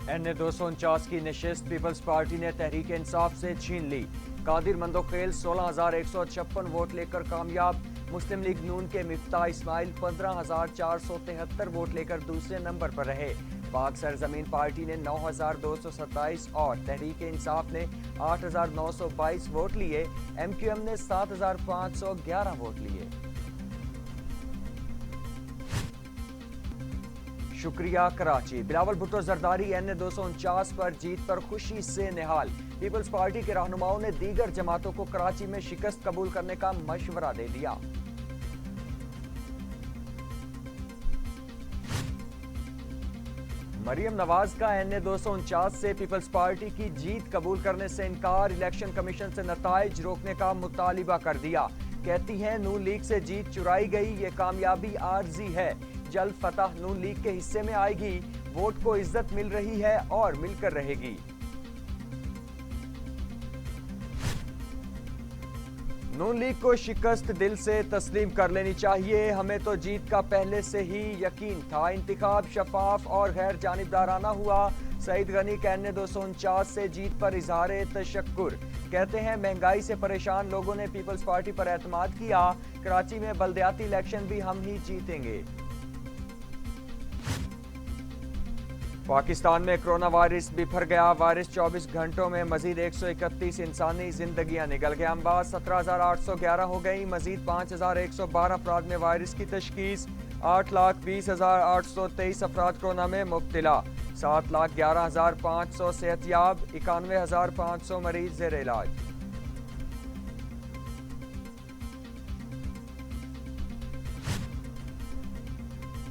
NA 249 की नशिस्त peoples party ने तहरीक इंसाफ से छीन ली। कादिर मंदोखेल 16,156 वोट लेकर कामयाब। मुस्लिम लीग नून के मिफ्ता इस्माइल 15,473 वोट लेकर दूसरे नंबर पर रहे। पाक सरजमीन पार्टी ने 9,227 और तहरीक इंसाफ ने 8,922 वोट लिए। MQM ने 7,511 वोट लिए। शुक्रिया कराची। बिलावल भुट्टो जरदारी NA 249 पर जीत पर खुशी से निहाल। पीपल्स पार्टी के रहनुमाओं ने दीगर जमातों को कराची में शिकस्त कबूल करने का मशवरा दे दिया। मरियम नवाज का NA 249 से पीपल्स पार्टी की जीत कबूल करने से इनकार। इलेक्शन कमीशन से नताइज रोकने का मुतालिबा कर दिया। कहती हैं नून लीग से जीत चुराई गई, ये कामयाबी आर्जी है। जल्द फतह नून लीग के हिस्से में आएगी। वोट को इज्जत मिल रही है और मिलकर रहेगी। नून लीग को शिकस्त दिल से तस्लीम कर लेनी चाहिए। हमें तो जीत का पहले से ही यकीन था। इंतखाब शफाफ और गैर जानिबदाराना हुआ। सईद गनी का NA 249 से जीत पर इजहार तशक्कुर। कहते हैं महंगाई से परेशान लोगों ने पीपल्स पार्टी पर एतमाद किया। कराची में बल्दियाती इलेक्शन भी हम ही जीतेंगे। पाकिस्तान में कोरोना वायरस बिफर गया। वायरस 24 घंटों में मजीद 131 इंसानी जिंदगियां निकल गए। अम्बाद 17,811 हो गई। मजीद 5,112 अफराद में वायरस की तशखीस। 8,20,823 अफराद कोरोना में मुब्तला। 7,11,500 सेहतयाब। 91,500 मरीज ज़ेर इलाज।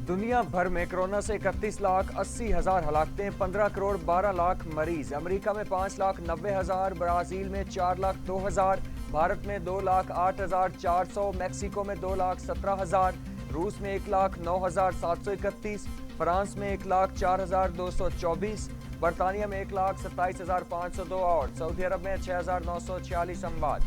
दुनिया भर में कोरोना से 31,80,000 हलाकतें। 15 करोड़ 12 लाख मरीज। अमेरिका में 5,90,000। ब्राजील में 4,02,000। भारत में 2,08,400। मैक्सिको में 2,17,000। रूस में 1,09,731। फ्रांस में 1,04,224। बरतानिया में 1,27,502 और सऊदी अरब में 6,946 अमवात।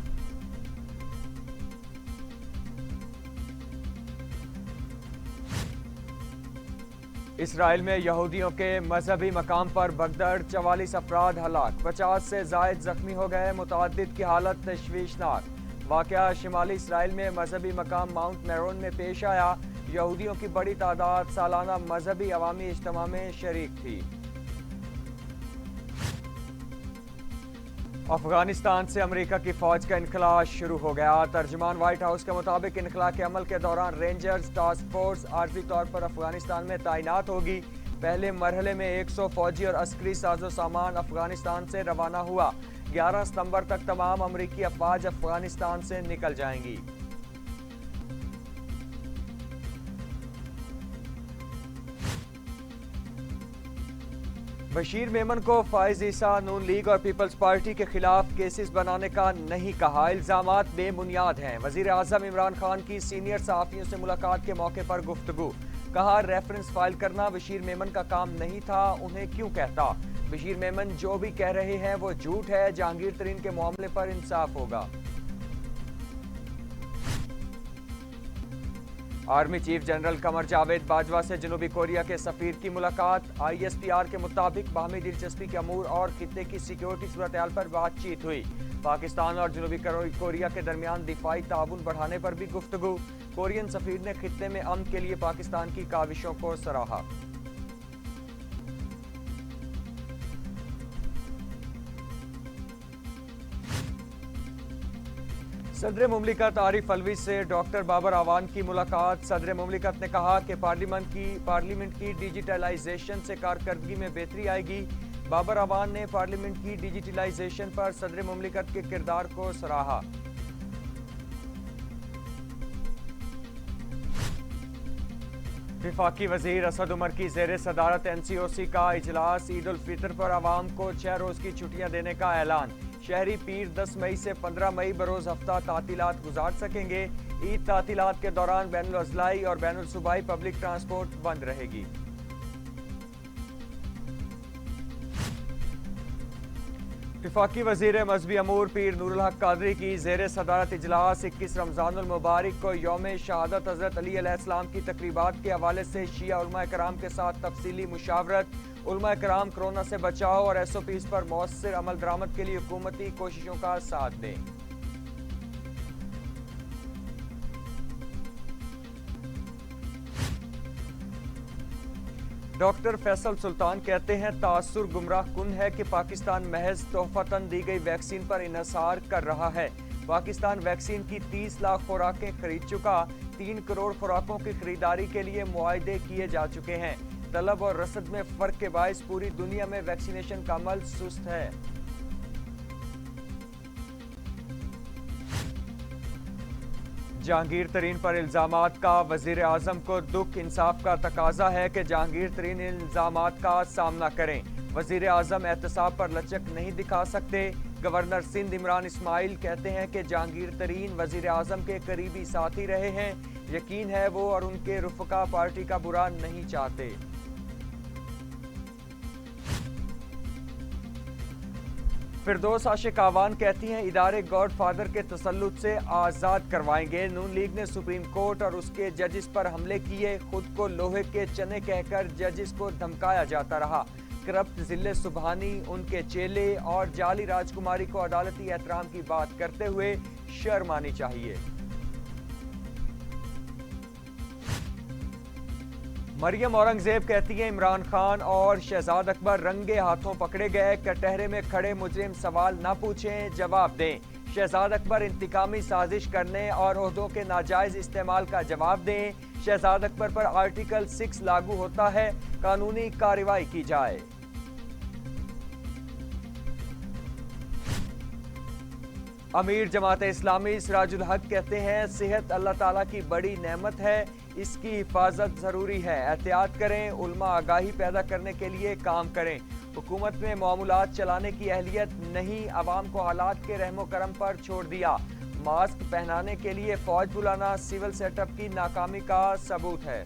इसराइल में यहूदियों के मजहबी मकाम पर भगदड़। 44 अफराद हलाक। 50 से जायद जख्मी हो गए। मुतअद्दिद की हालत तशवीशनाक। वाक़या शिमाली इसराइल में मजहबी मकाम माउंट मेरोन में पेश आया। यहूदियों की बड़ी तादाद सालाना मजहबी अवामी इज्तिमा में शरीक थी। अफगानिस्तान से अमेरिका की फौज का इनखला शुरू हो गया। तर्जुमान व्हाइट हाउस के मुताबिक इनखला के अमल के दौरान रेंजर्स टास्क फोर्स आर्जी तौर पर अफगानिस्तान में तैनात होगी। पहले मरहले में 100 फौजी और अस्करी साजो सामान अफगानिस्तान से रवाना हुआ। 11 सितंबर तक तमाम अमरीकी अफवाज अफगानिस्तान से निकल जाएंगी। बशीर मेमन को फाइज ईसा नून लीग और पीपल्स पार्टी के खिलाफ केसेस बनाने का नहीं कहा। इल्जामात बेबुनियाद हैं। वजीर आजम इमरान खान की सीनियर सहाफियों से मुलाकात के मौके पर गुफ्तगू। कहा रेफरेंस फाइल करना बशीर मेमन का काम नहीं था, उन्हें क्यों कहता। बशीर मेमन जो भी कह रहे हैं वो झूठ है। जहांगीर तरीन के मामले पर इंसाफ होगा। Army chief general Qamar Javed Bajwa से जनूबी कोरिया के सफीर की मुलाकात। ISPR के मुताबिक बाहमी दिलचस्पी के अमूर और खित्ते की सिक्योरिटी सूरत-ए-हाल पर बातचीत हुई। पाकिस्तान और जनूबी कोरिया के दरमियान दिफाई ताउन बढ़ाने पर भी गुफ्तगू। कोरियन सफीर ने खित्ते में अमन के लिए पाकिस्तान की काविशों को सराहा। सदर मुमलिकत आरिफ अलवी से डॉक्टर बाबर आवान की मुलाकात। सदर मुमलिकत ने कहा कि पार्लियामेंट की डिजिटलाइजेशन से कारकर्दगी में बेहतरी आएगी। बाबर आवान ने पार्लियामेंट की डिजिटलाइजेशन पर सदर मुमलिकत के किरदार को सराहा। विफाकी वजीर असद उमर की ज़ेर सदारत NCOC का इजलास। ईद उल फितर पर आवाम को 6 रोज की छुट्टियां देने का ऐलान। शहरी पीर 10 मई से 15 मई बरोज हफ्ता तातीलात गुजार सकेंगे। ईद तातीलात के दौरान बैनुल अज़लाई और बैनुल सूबाई पब्लिक ट्रांसपोर्ट बंद रहेगी। वफाकी वजीर मजहबी अमूर पीर नूरुल हक कादरी की ज़ेर सदारत इजलास 21 रमज़ानुल मुबारक को यौम शहादत हज़रत अली अलैहिस्सलाम की तकरीबात के हवाले से शिया उलमा कराम के साथ तफसीली मुशावरत। उलमा कराम कोरोना से बचाव और SOPs पर मौसर अमल दरामद के लिए हुकूमती कोशिशों का साथ दें। डॉक्टर फैसल सुल्तान कहते हैं तासुर गुमराह कुन है कि पाकिस्तान महज तोहफतन दी गई वैक्सीन पर इन्हिसार कर रहा है। पाकिस्तान वैक्सीन की 30 लाख खुराकें खरीद चुका, 3 करोड़ खुराकों की खरीदारी के लिए मुआहदे किए जा चुके हैं। तलब और रसद में फर्क के बायस पूरी दुनिया में वैक्सीनेशन का अमल सुस्त है। जहांगीर तरीन पर इल्जामात का वजीर आजम को दुख। इंसाफ का तकाजा है कि जहांगीर तरीन इल्जामात का सामना करें। वजीर आजम एहतसाब पर लचक नहीं दिखा सकते। गवर्नर सिंध इमरान इस्माइल कहते हैं कि जहांगीर तरीन वजीर आजम के करीबी साथी रहे हैं। यकीन है वो और उनके रुफका पार्टी का बुरा नहीं चाहते। फिरदौस आशिक आवान कहती हैं इदारे गॉड फादर के तसल्लुत से आज़ाद करवाएंगे। नून लीग ने सुप्रीम कोर्ट और उसके जजिस पर हमले किए। खुद को लोहे के चने कहकर जजिस को धमकाया जाता रहा। करप्ट जिले सुबहानी, उनके चेले और जाली राजकुमारी को अदालती एहतराम की बात करते हुए शर्म आनी चाहिए। मरियम औरंगजेब कहती हैं इमरान खान और शहजाद अकबर रंगे हाथों पकड़े गए। कटहरे में खड़े मुजरिम सवाल ना पूछें, जवाब दें। शहजाद अकबर इंतकामी साजिश करने और ओहदों के नाजायज इस्तेमाल का जवाब दें। शहजाद अकबर पर आर्टिकल 6 लागू होता है, कानूनी कार्रवाई की जाए। अमीर जमात इस्लामी सिराजुल हक कहते हैं सेहत अल्लाह ताला की बड़ी नेमत है, इसकी हिफाजत जरूरी है। एहतियात करें, उल्मा आगाही पैदा करने के लिए काम करें। हुकूमत में मामूलात चलाने की अहलियत नहीं, अवाम को हालात के रहमो करम पर छोड़ दिया। मास्क पहनाने के लिए फौज बुलाना सिविल सेटअप की नाकामी का सबूत है।